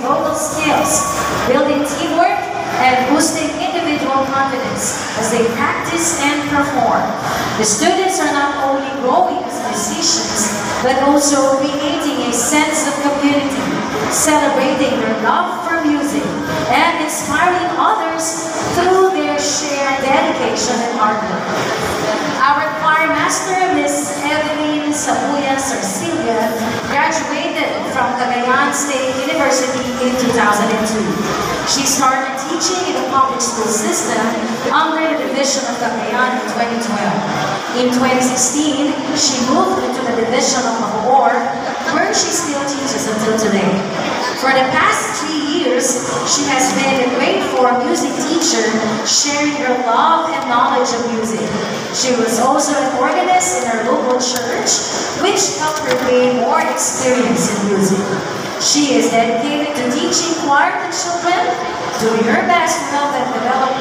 vocal skills, building teamwork, and boosting individual confidence as they practice and perform. The students are not only growing as musicians, but also creating a sense of community, celebrating their love for music, and inspiring others through their shared dedication and hard work. Our choir master, Miss Evelyn Sabuya Sarsilia, graduated from Cagayan State University in 2002. She started teaching in the public school system under the division of Cagayan in 2012. In 2016, she moved into the division of Bacoor, where she still teaches until today. For the past 3 years, she has been a grade 4 music teacher, sharing her love and knowledge of music. She was also an organist in her local church, which helped her gain more experience in music. She is dedicated to teaching choir to children, doing her best to help them develop